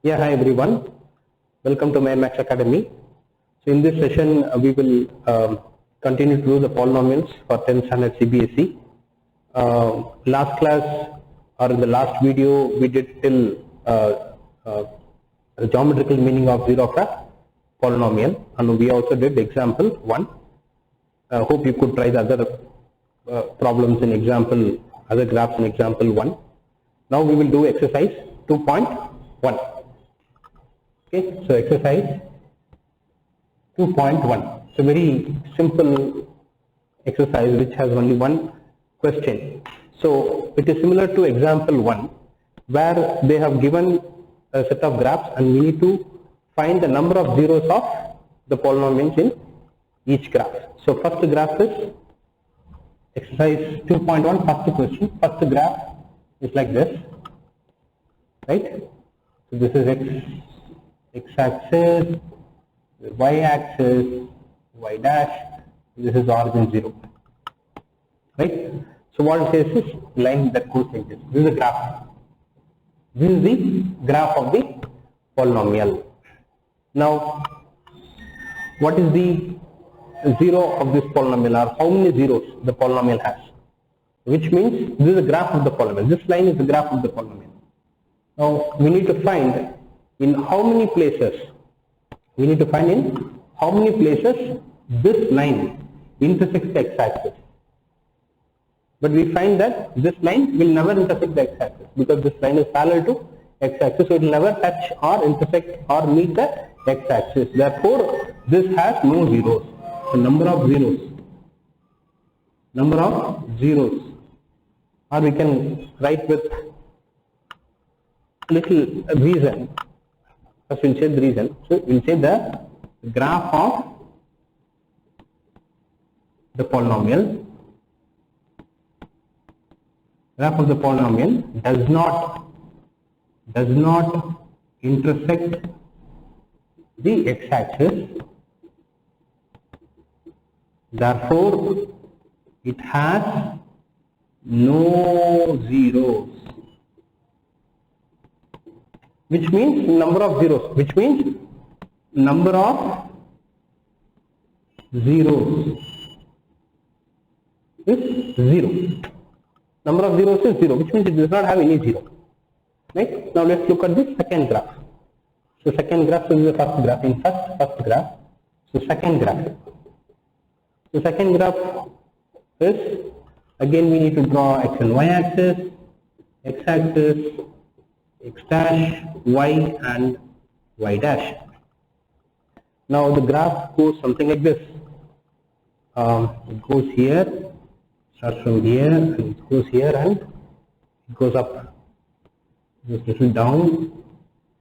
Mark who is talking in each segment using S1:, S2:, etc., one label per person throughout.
S1: Yeah, hi everyone. Welcome to Max Academy. So in this session, we will continue to do the polynomials for 10th standard CBSE. Last class or in the last video, we did till the geometrical meaning of zero of a polynomial, and we also did example 1. Hope you could try the other problems in example, other graphs in example 1. Now we will do exercise 2.1. Okay, so exercise 2.1. It's a very simple exercise which has only one question. So it is similar to example 1, where they have given a set of graphs and we need to find the number of zeros of the polynomials in each graph. So first graph is exercise 2.1, first question. First graph is like this, right? So this is x-axis, y-axis, y dash, this is origin 0, right? So what it says is line that goes like this. This is the graph. This is the graph of the polynomial. Now, what is the zero of this polynomial, or how many zeros the polynomial has? Which means this is the graph of the polynomial. This line is the graph of the polynomial. Now, we need to find in how many places, this line intersects the x-axis. But we find that this line will never intersect the x-axis because this line is parallel to x-axis, so it will never touch or intersect or meet the x-axis. Therefore, this has no zeros. So number of zeros, or we can write with little reason. First we'll say the reason. So we'll say the graph of the polynomial. Graph of the polynomial does not intersect the x-axis. Therefore, it has no zeros. Which means number of zeros. Which means number of zeros is 0. Number of zeros is 0, which means it does not have any zero. Right? Now let's look at the second graph. So second graph is the first graph. In first graph. So second graph. So second graph is, again we need to draw x and y axis, x axis, x dash, y and y dash. Now the graph goes something like this. It goes here, starts from here, and it goes here, and it goes up. It goes little down,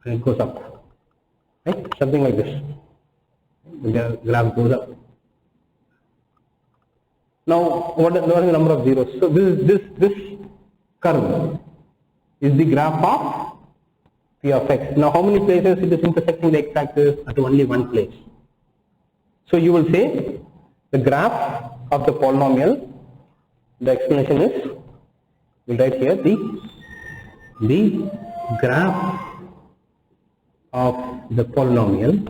S1: and it goes up. Right? Something like this. The graph goes up. Now, what is the number of zeros? So this curve is the graph of p of x. Now, how many places it is intersecting the x-axis? At only one place. So you will say the graph of the polynomial. The explanation is, we'll write here the graph of the polynomial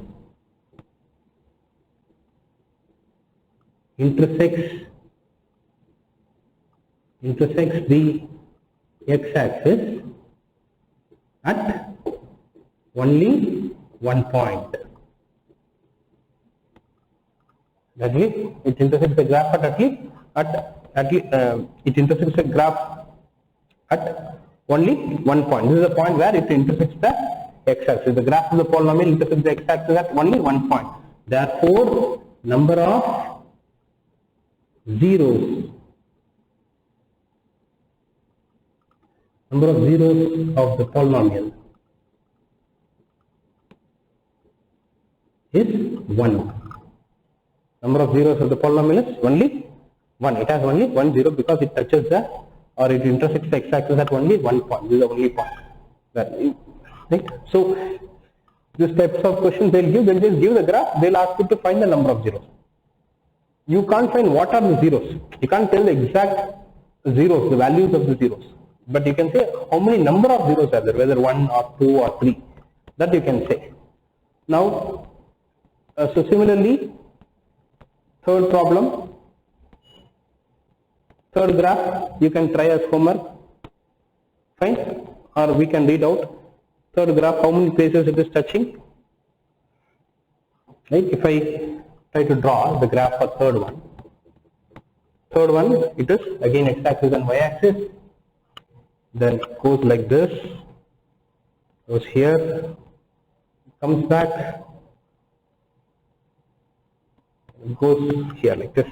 S1: intersects the x-axis at only one point. That means it intersects the graph it intersects the graph at only one point. This is the point where it intersects the x-axis. The graph of the polynomial intersects the x-axis at only one point. Therefore, number of zeros of the polynomial is 1. Number of zeros of the polynomial is only 1. It has only one zero because it touches the, or it intersects the x-axis at only one point. This is the only point. Right? So these types of questions they'll just give the graph, they'll ask you to find the number of zeros. You can't find what are the zeros. You can't tell the exact zeros, the values of the zeros. But you can say how many number of zeros are there, whether 1 or 2 or 3. That you can say. Now, so similarly, third problem, third graph, you can try as homework, fine, or we can read out. Third graph, how many places it is touching? Right? If I try to draw the graph for third one, it is again x-axis and y-axis. Then it goes like this, goes here, comes back, it goes here like this.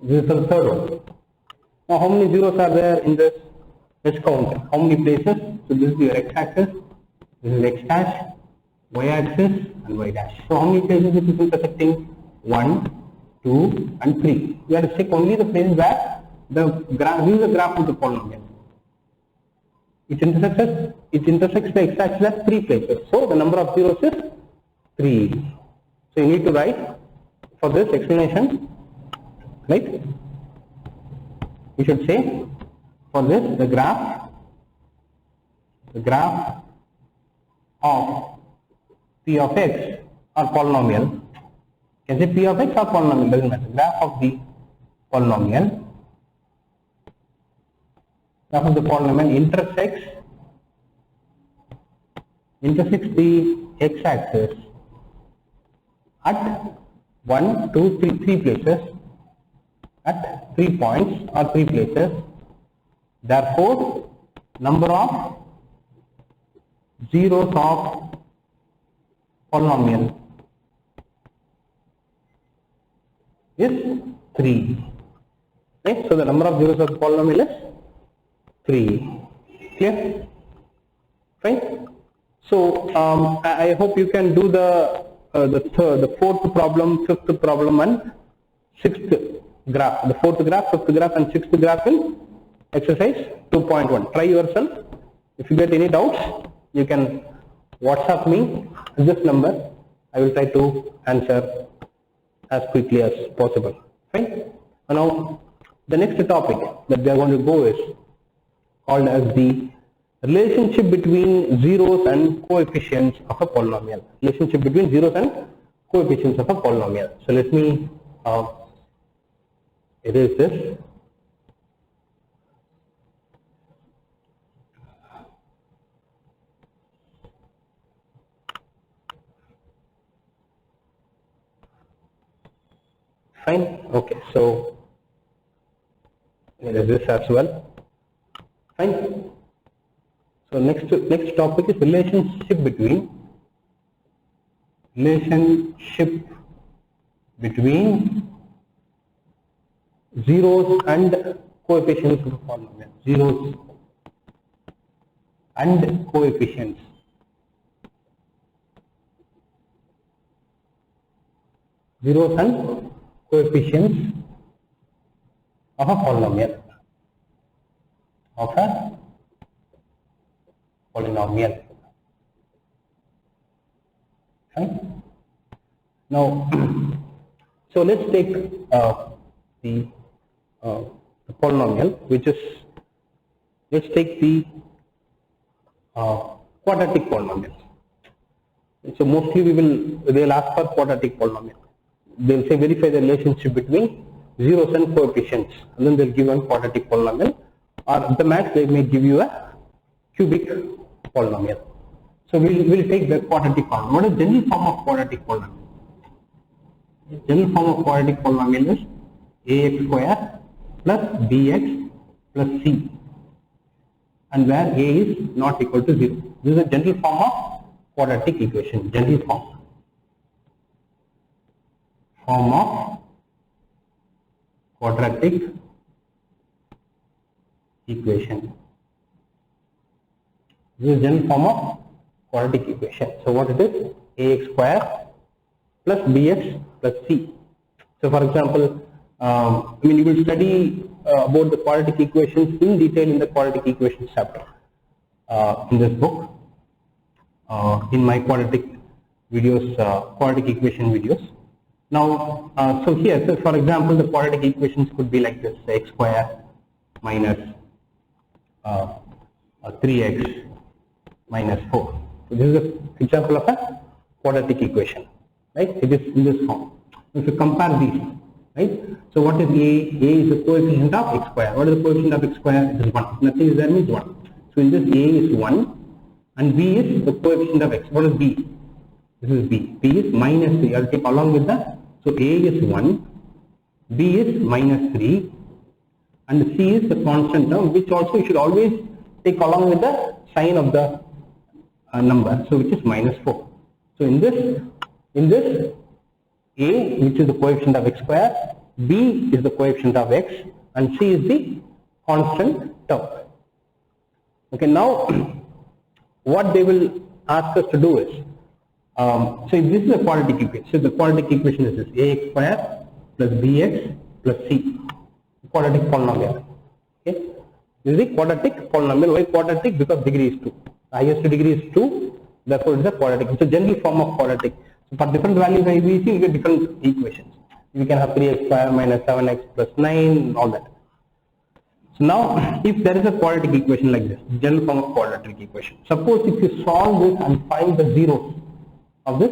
S1: This is the third one. Now, how many zeros are there in this? Let's count. How many places? So this is your x-axis, this is x dash, y-axis and y dash. So how many places it is intersecting? 1, 2 and 3. We have to check only the places where the graph, use the graph of the polynomial. It intersects the x-axis at 3 places. So the number of zeros is 3. So you need to write for this explanation, right? We should say for this the graph of p of x or polynomial. Can say p of x or polynomial, doesn't matter. Graph of the polynomial. Graph of the polynomial intersects the x-axis at 1, 2, 3 places, at 3 points or 3 places. Therefore, number of zeros of polynomial is 3. Okay, so the number of zeros of the polynomial is 3. Clear? Fine. So I hope you can do the fourth problem, fifth problem, and sixth graph. The fourth graph, fifth graph, and sixth graph in exercise 2.1. Try yourself. If you get any doubts, you can WhatsApp me this number. I will try to answer as quickly as possible. Fine. Now, the next topic that we are going to go is called as the relationship between zeros and coefficients of a polynomial. Relationship between zeros and coefficients of a polynomial. So let me erase this. Fine. Okay. So erase this as well. Fine. So next topic is relationship between zeros and coefficients of a polynomial. Zeros and coefficients. Zeros and coefficients of a polynomial. Right? Now, so let's take the polynomial, which is, let's take the quadratic polynomial. So mostly they'll ask for quadratic polynomial. They'll say verify the relationship between zeros and coefficients, and then they'll give one quadratic polynomial, or at the max they may give you a cubic polynomial. So we'll take the quadratic polynomial. What is general form of quadratic polynomial? The general form of quadratic polynomial is ax square plus bx plus c, and where a is not equal to 0. This is a general form of quadratic equation. General form of quadratic equation. This is general form of quadratic equation. So what it is? Ax square plus bx plus c. So for example, you will study about the quadratic equations in detail in the quadratic equations chapter in this book, in my quadratic videos, quadratic equation videos. Now, so here, so for example, the quadratic equations could be like this: x square minus 3x minus 4. So this is an example of a quadratic equation, right? It is in this form. If you compare these, right? So what is A? A is the coefficient of x square. What is the coefficient of x square? It is 1. Nothing is there means 1. So in this A is 1 and B is the coefficient of x. What is B? This is B. B is minus 3. I'll take along with that. So A is 1, B is minus 3 and C is the constant term, which also you should always take along with the sign of the number, so which is minus 4. So in this A, which is the coefficient of x square, B is the coefficient of x and C is the constant term. Okay, now what they will ask us to do is, so if this is a quadratic equation, so the quadratic equation is this: ax square plus bx plus c, quadratic polynomial. Okay, this is the quadratic polynomial. Why quadratic? Because degree is 2. The highest degree is 2, therefore it is a quadratic. It's a general form of quadratic. So for different values of ABC, you get different equations. You can have 3x square minus 7x plus 9, all that. So now, if there is a quadratic equation like this, general form of quadratic equation. Suppose if you solve this and find the zeros of this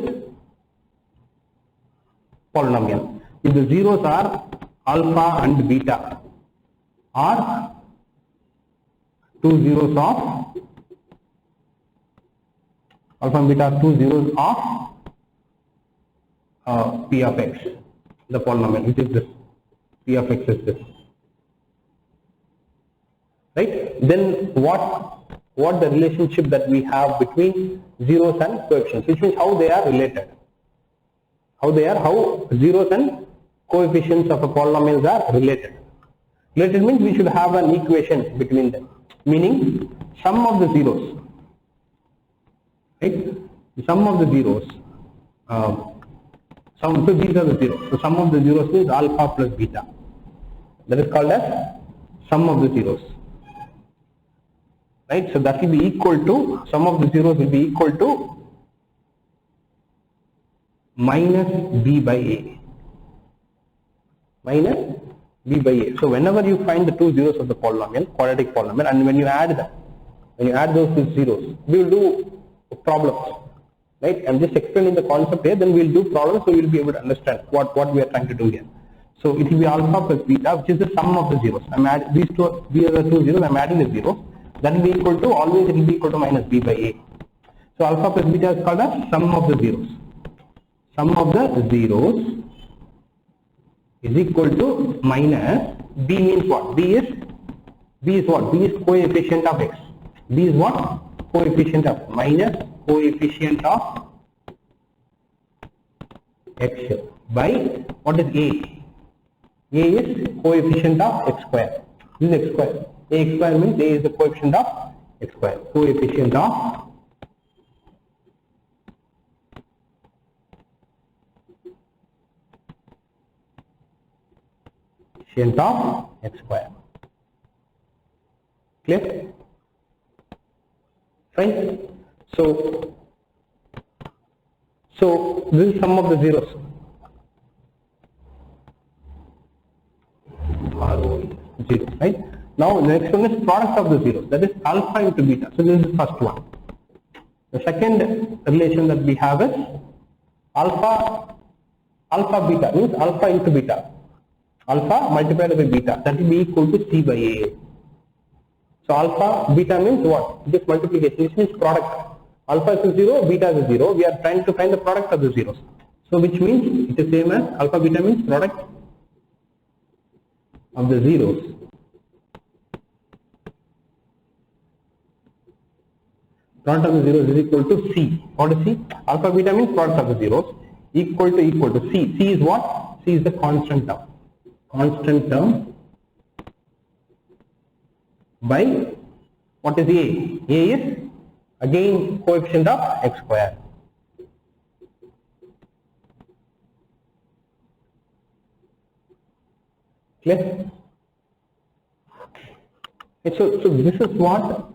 S1: polynomial. If the zeros are alpha and beta, or two zeros of alpha and beta are two zeros of p of x, the polynomial, which is this, p of x is this, right? Then what the relationship that we have between zeros and coefficients, which means how they are related, how zeros and coefficients of a polynomials are related. Related means we should have an equation between them, meaning sum of the zeros, right? The sum of the zeros, so these are the zeros. So sum of the zeros is alpha plus beta. That is called as sum of the zeros. Right, so that will be equal to, sum of the zeros will be equal to minus b by a, minus b by a. So whenever you find the two zeros of the polynomial, quadratic polynomial, and when you add them, when you add those two zeros, we will do problems, right? I'm just explaining the concept here, then we will do problems, so we will be able to understand what we are trying to do here. So it will be alpha plus beta, which is the sum of the zeros. I'm adding these are the two zeros, I'm adding the zeros. That will be equal to, always it will be equal to minus b by a. So alpha plus beta is called as sum of the zeros. Sum of the zeros is equal to minus b means what? B is what? B is coefficient of x. B is what? Coefficient of, minus coefficient of x by, what is a? A is coefficient of x square. This is x square. Ax square means a is the coefficient of x square. Coefficient of x square. Clear? Fine. So this is sum of the zeros. Zero, right? Now the next one is product of the zeros, that is alpha into beta. So this is the first one. The second relation that we have is alpha beta, means alpha into beta. Alpha multiplied by beta, that will be equal to c by a. So alpha beta means what? This multiplication, which means product. Alpha is a 0, beta is a 0. We are trying to find the product of the zeros. So which means it is same as alpha beta means product of the zeros. Product of the zeros is equal to c. What is c? Alpha beta means product of the zeros, equal to c. C is what? C is the constant term. Constant term by, what is a? A is again coefficient of x square. Clear? So this is what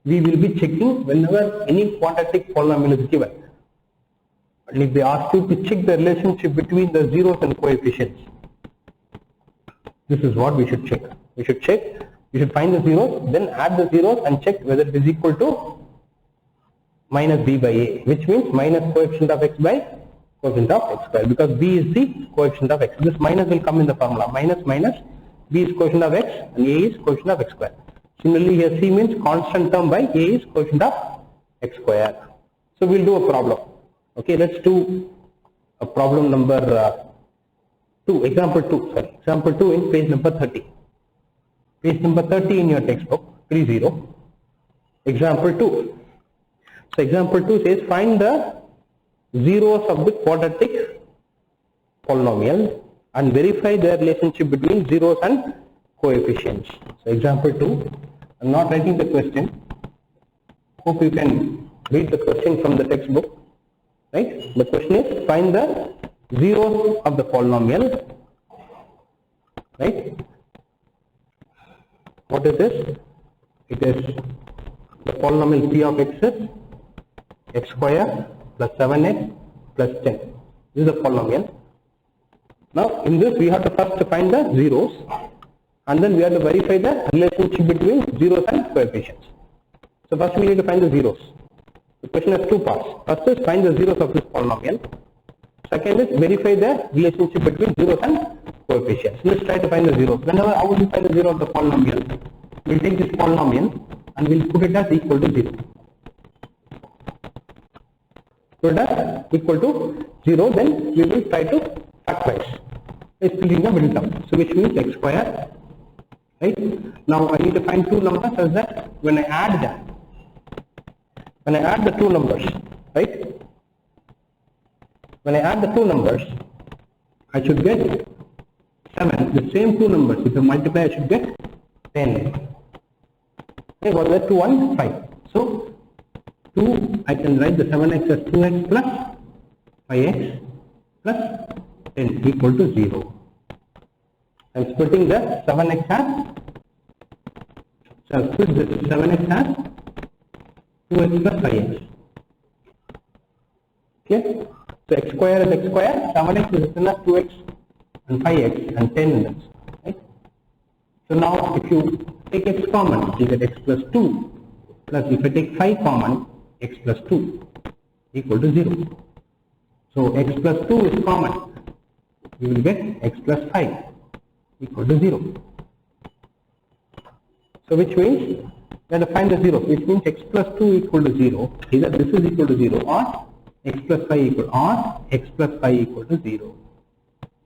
S1: we will be checking whenever any quadratic polynomial is given. And if they ask you to check the relationship between the zeros and coefficients, this is what we should check. We should find the zeros, then add the zeros and check whether it is equal to minus b by a, which means minus coefficient of x by coefficient of x square, because b is the coefficient of x. This minus will come in the formula. Minus minus, b is coefficient of x and a is coefficient of x square. Similarly, here c means constant term by a is coefficient of x square. So we'll do a problem. Okay, let's do a problem number 2, example 2, sorry, example 2 in page number 30. Page number 30 in your textbook, 30. Example 2. So example 2 says find the zeros of the quadratic polynomial and verify the relationship between zeros and coefficients. So example 2, I'm not writing the question. Hope you can read the question from the textbook. Right? The question is find the zeros of the polynomial. Right? What is this? It is the polynomial p of x is x square plus 7x plus 10. This is the polynomial. Now in this we have to first find the zeros and then we have to verify the relationship between zeros and coefficients. So first we need to find the zeros. The question has two parts. First is find the zeros of this polynomial. Second is verify the relationship between zeros and coefficients. Let's try to find the zeros. Whenever how will we find the zero of the polynomial? We'll take this polynomial and we'll put it as equal to 0. Put it as equal to 0, then we will try to factorize. It's splitting the middle term. So which means x square. Right? Now I need to find two numbers such that when I add the two numbers, right? When I add the two numbers, I should get 7. The same two numbers, if I multiply, I should get 10. Okay, what is that? 2 and 5. So 2, I can write the 7x as 2x plus 5x plus 10 equal to 0. I am splitting the 7x as, so I split this 7x as 2x plus 5x. Okay? So x square is x square, 7x is written as 2x and 5x and 10 in this. Right? So now if you take x common, you get x plus 2 plus if I take 5 common, x plus 2 equal to 0. So x plus 2 is common, we will get x plus 5 equal to 0. So which means we have to find the zero, which means x plus 2 equal to 0, either this is equal to 0 or x plus 5 equal, or x plus 5 equal to 0.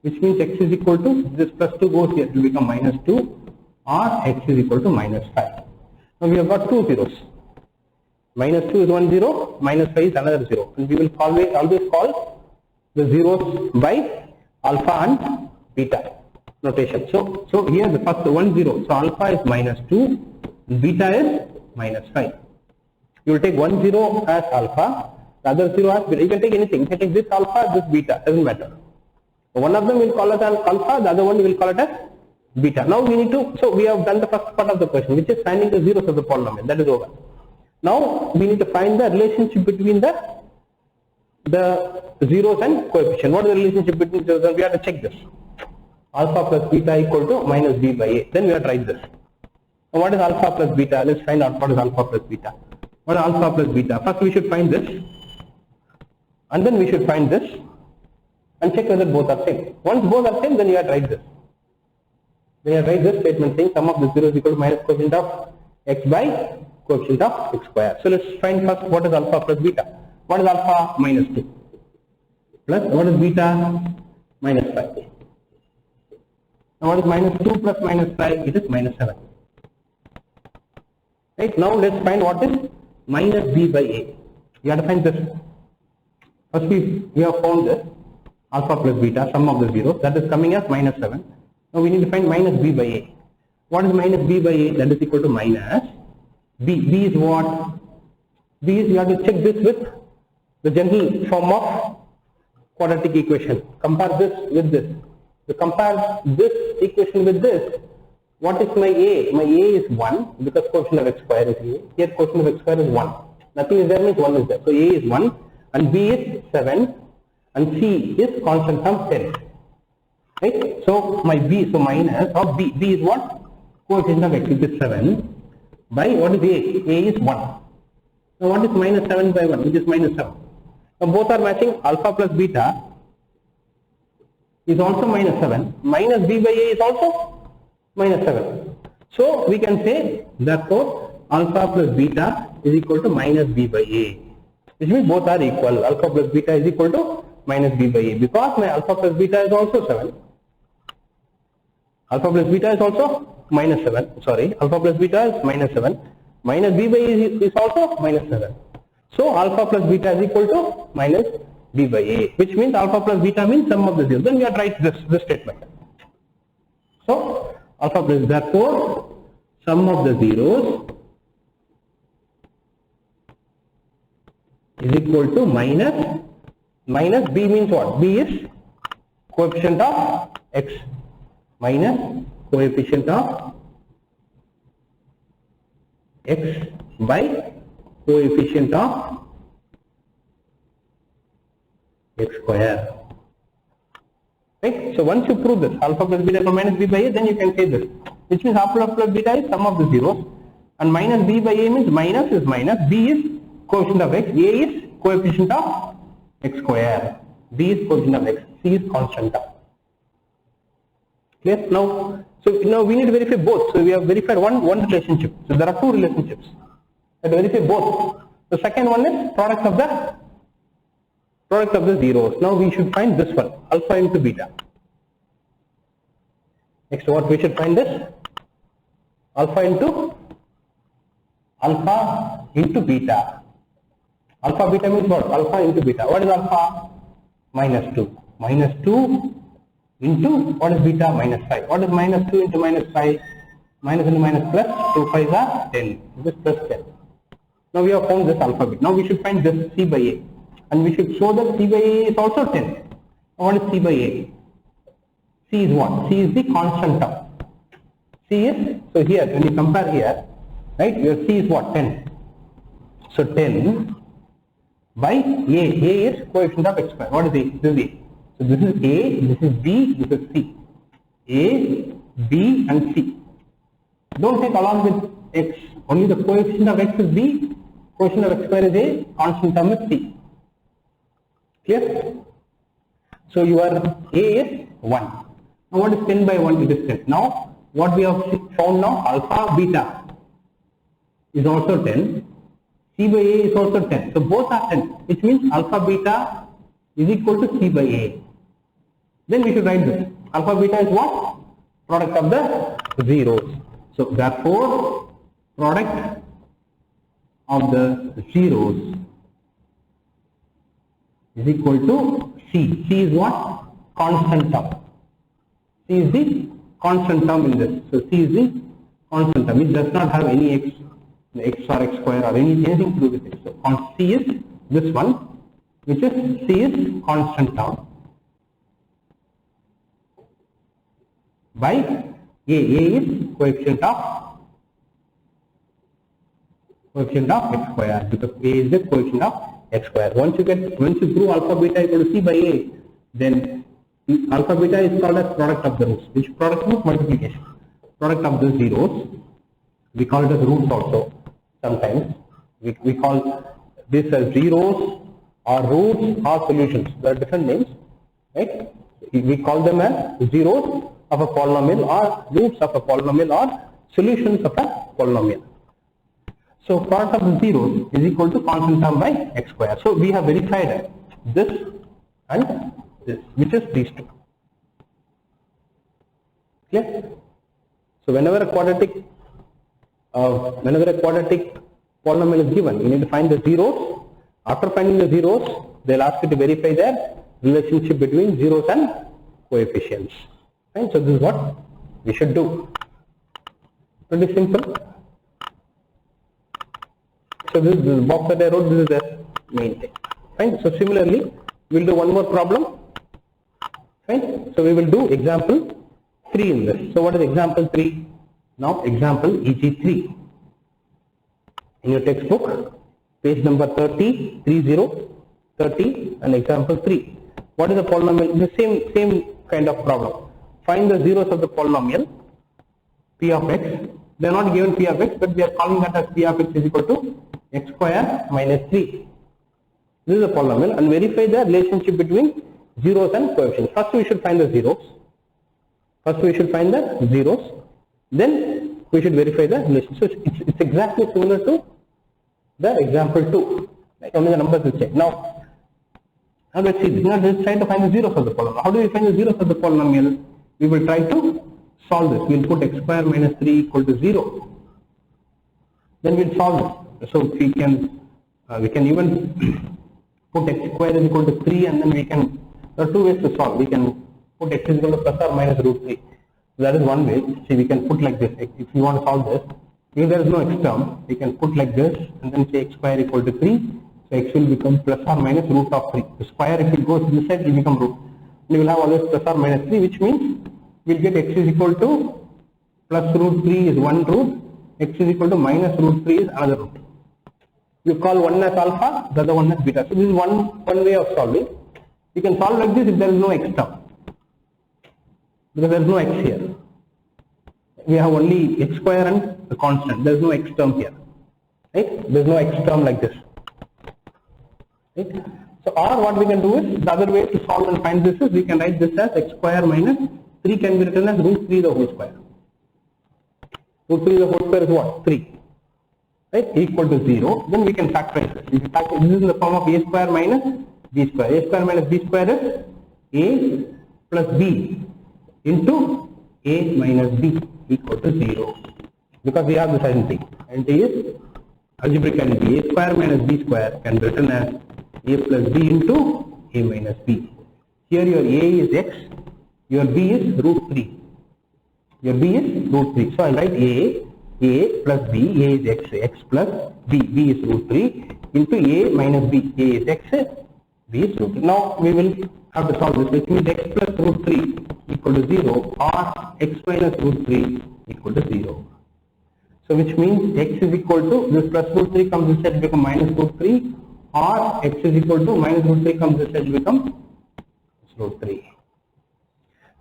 S1: Which means x is equal to, this plus 2 goes here, it will become minus 2, or x is equal to minus 5. Now we have got two zeros. Minus 2 is one zero, minus 5 is another 0. And we will always call the zeros by alpha and beta notation. So here the first 1 0. So alpha is minus 2, beta is minus 5. You will take 1 0 as alpha, the other 0 as beta. You can take anything. You can take this alpha, this beta, doesn't matter. One of them will call it as alpha, the other one will call it as beta. Now we need to, so we have done the first part of the question, which is finding the zeros of the polynomial. That is over. Now we need to find the relationship between the zeros and coefficient. What is the relationship between zeros? And we have to check this. Alpha plus beta equal to minus b by a. Then we have to write this. Now what is alpha plus beta? Let's find out what is alpha plus beta. What is alpha plus beta? First we should find this, and then we should find this, and check whether both are same. Once both are same, then you have to write this. Then you have to write this statement saying sum of the zeros equal to minus coefficient of x by coefficient of x square. So let's find first what is alpha plus beta. What is alpha? Minus 2. Plus what is beta? Minus 5. Now what is minus 2 plus minus 5? It is minus 7. Right, now let's find what is minus b by a. You have to find this. First we have found this alpha plus beta, sum of the zeros, that is coming as minus 7. Now we need to find minus b by a. What is minus b by a? That is equal to minus b. B is what? B is, you have to check this with the general form of quadratic equation. Compare this with this. To compare this equation with this, what is my a? My a is 1 because coefficient of x square is here. Here coefficient of x square is 1. Nothing is there means 1 is there. So a is 1 and b is 7 and c is constant term 10. Right? So my b, so minus of b. B is what? Coefficient of x is 7 by what is a? A is 1. Now what is minus 7 by 1, which is minus 7? Now both are matching. Alpha plus beta is also minus 7. Minus b by a is also minus 7. So we can say therefore alpha plus beta is equal to minus b by a, which means both are equal. Alpha plus beta is equal to minus b by a, because my alpha plus beta is also 7. Alpha plus beta is also minus 7. Sorry, alpha plus beta is minus 7. Minus b by a is also minus 7. So alpha plus beta is equal to minus b by a, which means alpha plus beta means sum of the zeros. Then we have to write this statement. So alpha plus, therefore sum of the zeros is equal to minus b means what? B is coefficient of x minus coefficient of x by coefficient of x square. Right? So once you prove this, alpha plus beta equal minus b by a, then you can say this, which means alpha plus beta is sum of the zeros, and minus b by a means minus is minus, b is coefficient of x, a is coefficient of x square, b is coefficient of x, c is constant term. Clear? Now, so now we need to verify both. So we have verified one relationship. So there are two relationships. Let us verify both. The second one is product of the zeros. Now we should find this one, alpha into beta. Next, what we should find is alpha into beta. Alpha beta means what? Alpha into beta. What is alpha? Minus 2. Minus 2 into what is beta? Minus 5. What is minus 2 into minus 5? Minus into minus plus 2 5s are 10. This plus 10. Now we have found this alpha beta. Now we should find this c by a, and we should show that c by a is also 10. Now what is c by a? C is what? C is the constant term. C is, so here when you compare here, right, your c is what? 10. So 10 by a. A is coefficient of x square. What is a? This is a. So this is a, this is b, this is c. A, b and c. Don't take along with x. Only the coefficient of x is b, coefficient of x square is a, constant term is c. Clear? So your a is 1. Now what is 10 by 1? It is 10. Now what we have found now, alpha beta is also 10. C by a is also 10. So both are 10, which means alpha beta is equal to c by a. Then we should write this. Alpha beta is what? Product of the zeros. So therefore product of the zeros is equal to c. C is what? Constant term. C is the constant term in this. So c is the constant term. It does not have any x or x square or anything to do with it. So c is this one, which is c is constant term by a. A is coefficient of x square, because a is the coefficient of x square. Once you prove alpha beta equal to c by a, then alpha beta is called as product of the roots. Which product means multiplication. Product of the zeros. We call it as roots also. Sometimes we call this as zeros or roots or solutions. There are different names, right? We call them as zeros of a polynomial or roots of a polynomial or solutions of a polynomial. So product of the zeros is equal to constant term by x square. So we have verified this and this, which is these two. Clear? So whenever a quadratic polynomial is given, you need to find the zeros. After finding the zeros, they'll ask you to verify the relationship between zeros and coefficients. Right? So this is what we should do. Pretty simple. So this box that I wrote, this is the main thing. Fine. So similarly, we'll do one more problem. Fine. So we will do example 3 in this. So what is example 3? Now example EG3. In your textbook, page number 30, and example 3. What is the polynomial? The same kind of problem. Find the zeros of the polynomial p of x. They are not given p of x, but we are calling that as p of x is equal to x square minus 3. This is a polynomial, and verify the relationship between zeros and coefficients. First we should find the zeros. Then we should verify the relationship. So it's exactly similar to the example 2. Like only the numbers will change. Now let's see this. Now let's try to find the zeros of the polynomial. How do we find the zeros of the polynomial? We will try to solve this. We will put x square minus 3 equal to 0. Then we will solve this. So we can even put x square is equal to 3, and then there are two ways to solve. We can put x is equal to plus or minus root 3. So that is one way. See, we can put like this. If you want to solve this, if there is no x term, we can put like this and then say x square equal to 3. So x will become plus or minus root of 3. The square, if it goes this side, will become root. And you will have always plus or minus 3, which means we will get x is equal to plus root 3 is one root, x is equal to minus root 3 is another root. You call one as alpha, the other one as beta. So this is one way of solving. You can solve like this if there is no x term, because there is no x here. We have only x square and a constant. There is no x term here, right? There is no x term like this, right? So, or what we can do is, the other way to solve and find this is, we can write this as x square minus 3 can be written as root 3 the whole square. Root 3 the whole square is what? 3. Right, equal to 0. Then we can factorize this. If you factorize, this is in the form of a square minus b square. A square minus b square is a plus b into a minus b equal to 0. Because we have this identity. Identity is algebraic identity. A square minus b square can be written as a plus b into a minus b. Here your a is x, your b is root 3. Your b is root 3. So I write a plus b, a is x plus b is root 3 into a minus b, a is x, b is root 3. Now we will have to solve this, which means x plus root 3 equal to 0 or x minus root 3 equal to 0. So which means x is equal to, this plus root 3 comes this side to become minus root 3, or x is equal to minus root 3 comes this side to become root 3.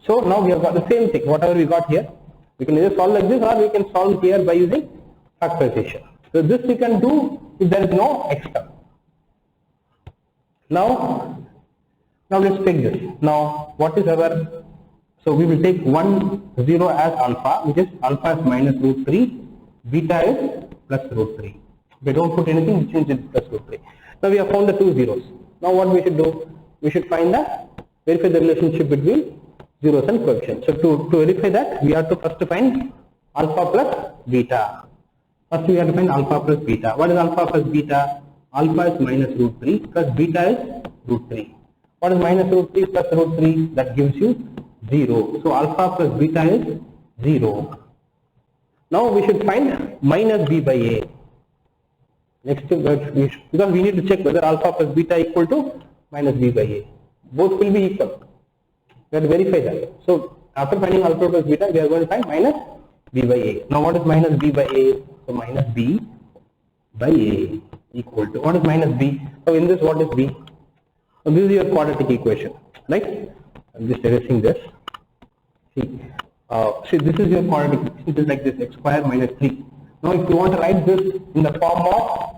S1: So now we have got the same thing, whatever we got here. We can either solve like this, or we can solve here by using factorization. So this we can do if there is no x term. Now let's take this. Now what is our, so we will take 1, 0 as alpha, which is alpha is minus root 3, beta is plus root 3. If we don't put anything, we change it plus root 3. Now we have found the two zeros. Now what we should do? We should verify the relationship between zeros and coefficients. So to verify that, we have to first find alpha plus beta. First we have to find alpha plus beta. What is alpha plus beta? Alpha is minus root 3 plus beta is root 3. What is minus root 3 plus root 3? That gives you 0. So alpha plus beta is 0. Now we should find minus b by a. Next thing, because we need to check whether alpha plus beta equal to minus b by a. Both will be equal. We have to verify that. So after finding alpha plus beta, we are going to find minus b by a. Now what is minus b by a? So minus b by a equal to, what is minus b? So in this, what is b? So this is your quadratic equation, right? I'm just erasing this. See, this is your quadratic equation. It is like this, x square minus 3. Now if you want to write this in the form of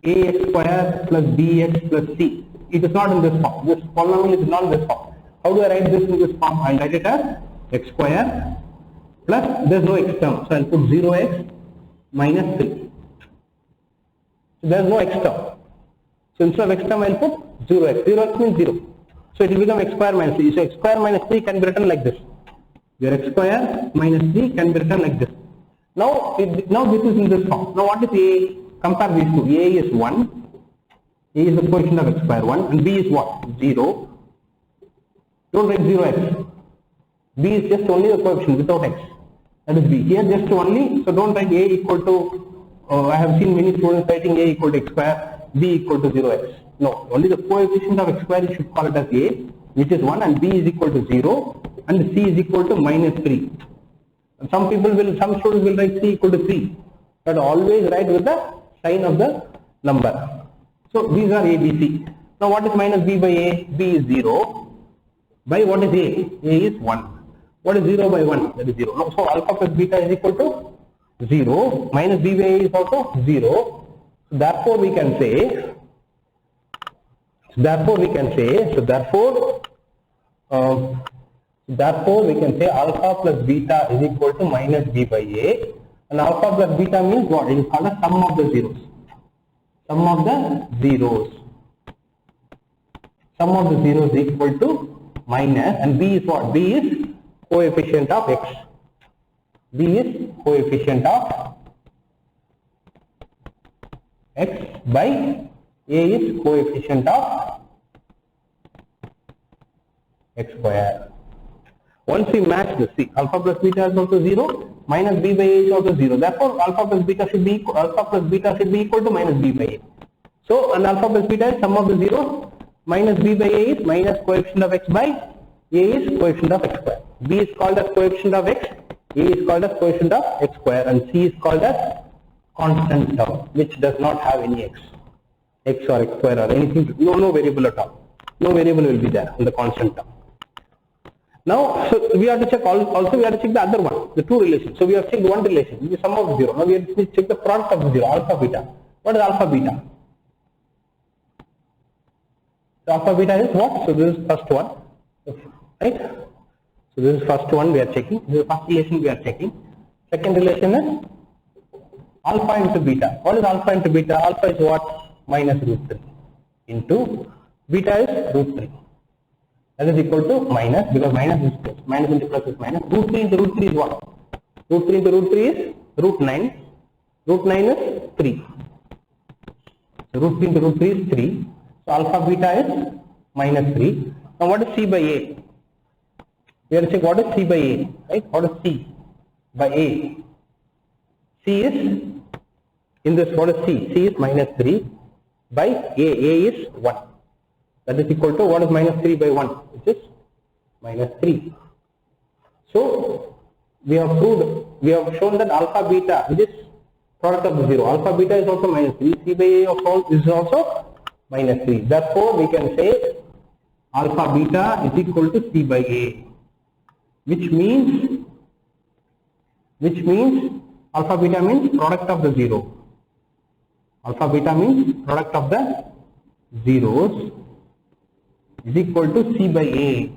S1: ax square plus bx plus c, it is not in this form. This polynomial is not in this form. How do I write this in this form? I will write it as x square plus, there is no x term, so I will put 0x minus 3. So there is no x term. So instead of x term, I will put 0x. 0x means 0. So it will become x square minus 3. So x square minus 3 can be written like this. Your x square minus 3 can be written like this. Now this is in this form. Now what is a? Compare these two. A is 1. A is the coefficient of x square 1, and b is what? 0. Don't write 0x. B is just only the coefficient without x. That is b. Here just only, so don't write a equal to, I have seen many students writing a equal to x square, b equal to 0x. No, only the coefficient of x square you should call it as a, which is 1, and b is equal to 0, and c is equal to minus 3. And some students will write c equal to 3, but always write with the sign of the number. So these are a, b, c. Now what is minus b by a? B is 0. By what is a? A is 1. What is 0 by 1? That is 0. No, so alpha plus beta is equal to 0, minus b by a is also 0. So therefore we can say, therefore we can say alpha plus beta is equal to minus b by a, and alpha plus beta means what? It is called a sum of the zeros. Sum of the zeros. Sum of the zeros is equal to minus, and b is what? B is coefficient of x. B is coefficient of x by a is coefficient of x square. Once we match this, see, alpha plus beta is also 0, minus b by a is also 0. Therefore, alpha plus beta should be equal to minus b by a. So, and alpha plus beta is sum of the zeros. Minus b by a is minus coefficient of x by a is coefficient of x square. B is called as coefficient of x, a is called as coefficient of x square, and c is called as constant term, which does not have any x or x square or anything, no variable at all. No variable will be there in the constant term. Now, so we have to check also we have to check the other one, the two relations. So we have checked one relation, which is sum of the zero. Now we have to check the product of the zero, alpha beta. What is alpha beta? So alpha beta is what? So this is first one, right? So this is first one we are checking. This is the first relation we are checking. Second relation is alpha into beta. What is alpha into beta? Alpha is what? Minus root 3 into beta is root 3. That is equal to minus, because minus is plus. Minus into plus is minus. Root 3 into root 3 is what? Root 3 into root 3 is root 9. Root 9 is 3. So root 3 into root 3 is 3. So alpha beta is minus 3. Now what is c by a? We have to check what is c by a, right? What is c by a? C is, in this, what is c? C is minus 3 by a. A is 1. That is equal to, what is minus 3 by 1? Which is minus 3. So we have proved, we have shown that alpha beta, which is product of the zero. Alpha beta is also minus 3. C by a is also minus 3. Therefore, we can say alpha beta is equal to c by a, which means alpha beta means product of the zero. Alpha beta means product of the zeros is equal to c by a.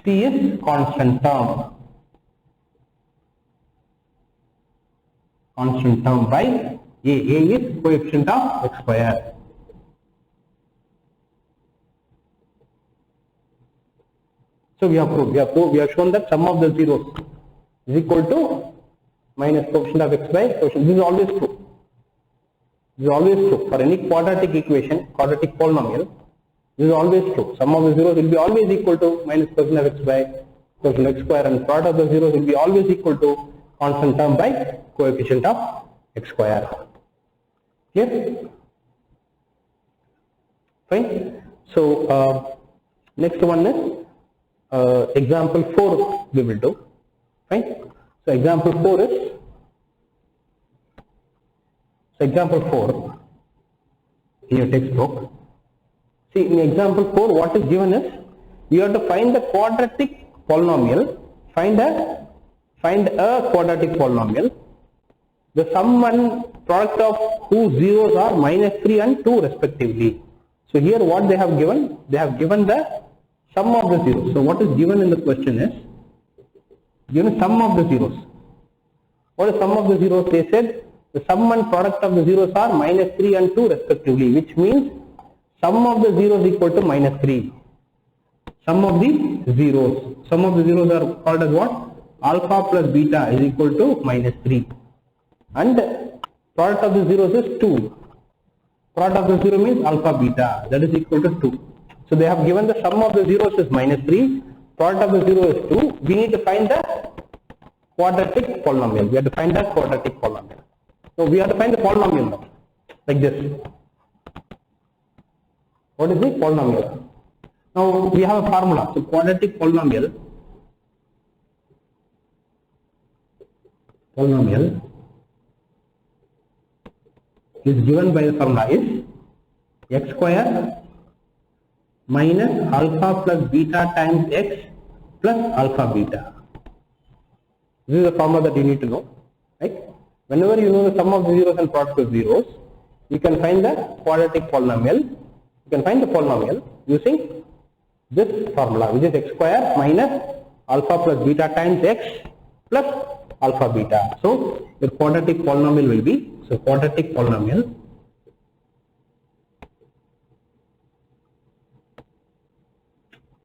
S1: C is constant term. Constant term by a. A is coefficient of x square. So we have proved, we have shown that sum of the zeros is equal to minus coefficient of x by coefficient. This is always true. This is always true for any quadratic equation, quadratic polynomial. This is always true. Sum of the zeros will be always equal to minus coefficient of x by coefficient of x square, and product of the zeros will be always equal to constant term by coefficient of x square. Clear? Fine. So next one is example 4 we will do. Fine. So example 4 is, example 4 in your textbook. See, in example 4 what is given is, you have to find the quadratic polynomial, find a quadratic polynomial, the sum and product of whose zeros are minus 3 and 2 respectively. So here what they have given? They have given the sum of the zeros. So what is given in the question is, given sum of the zeros. What is sum of the zeros? They said the sum and product of the zeros are minus 3 and 2 respectively, which means sum of the zeros equal to minus 3. Sum of the zeros. Sum of the zeros are called as what? Alpha plus beta is equal to minus 3. And product of the zeros is 2. Product of the zero means alpha beta, that is equal to 2. So they have given the sum of the zeros is minus 3, product of the zero is 2. We need to find the quadratic polynomial. We have to find the quadratic polynomial. So we have to find the polynomial now, like this. What is the polynomial? Now we have a formula. So quadratic polynomial is given by the formula is x square minus alpha plus beta times x plus alpha beta. This is the formula that you need to know, right? Whenever you know the sum of the zeros and product of zeros, you can find the quadratic polynomial. You can find the polynomial using this formula, which is x square minus alpha plus beta times x plus alpha beta. So your quadratic polynomial will be, so quadratic polynomial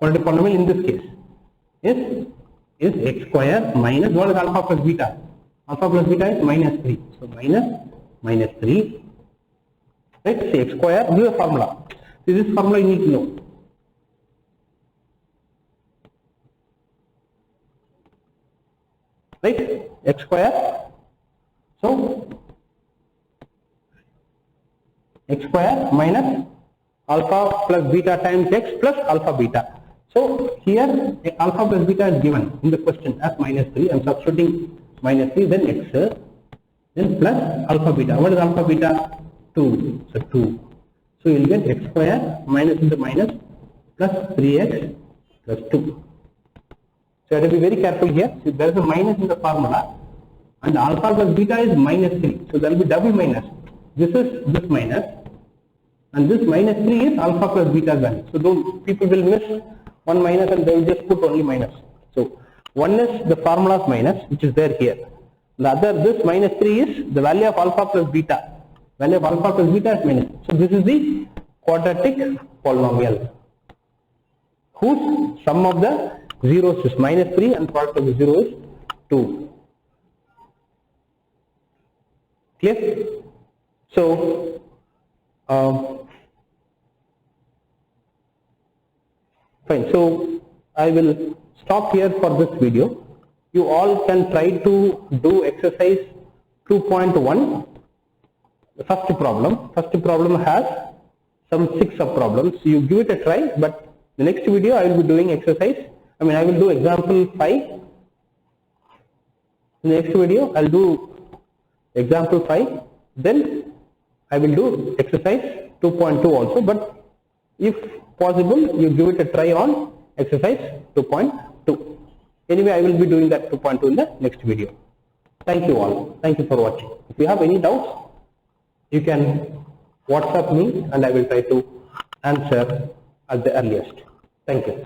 S1: in this case is x square minus, what is alpha plus beta? Alpha plus beta is minus 3. So minus 3. Right? See, x square, this is a formula. See, this formula you need to know. Right? X square. So x square minus alpha plus beta times x plus alpha beta. So here alpha plus beta is given in the question as minus 3. I am substituting minus 3, then x, then plus alpha beta. What is alpha beta? 2. So 2. So you will get x square minus into minus plus 3x plus 2. So you have to be very careful here. So there is a minus in the formula and alpha plus beta is minus 3. So there will be double minus. This is this minus and this minus 3 is alpha plus beta value. So don't, people will miss one minus and they will just put only minus. So one is the formula's minus, which is there here. The other, this minus 3 is the value of alpha plus beta. Value of alpha plus beta is minus. So this is the quadratic polynomial whose sum of the zeros is minus 3 and product of the 0 is 2. Clear? So fine. So I will stop here for this video. You all can try to do exercise 2.1. The first problem has some 6 sub problems. So you give it a try, but the next video I will be doing exercise. I will do example 5. In the next video I will do example 5. Then I will do exercise 2.2 also. But if possible, you give it a try on exercise 2.2. Anyway, I will be doing that 2.2 in the next video. Thank you all. Thank you for watching. If you have any doubts, you can WhatsApp me and I will try to answer at the earliest. Thank you.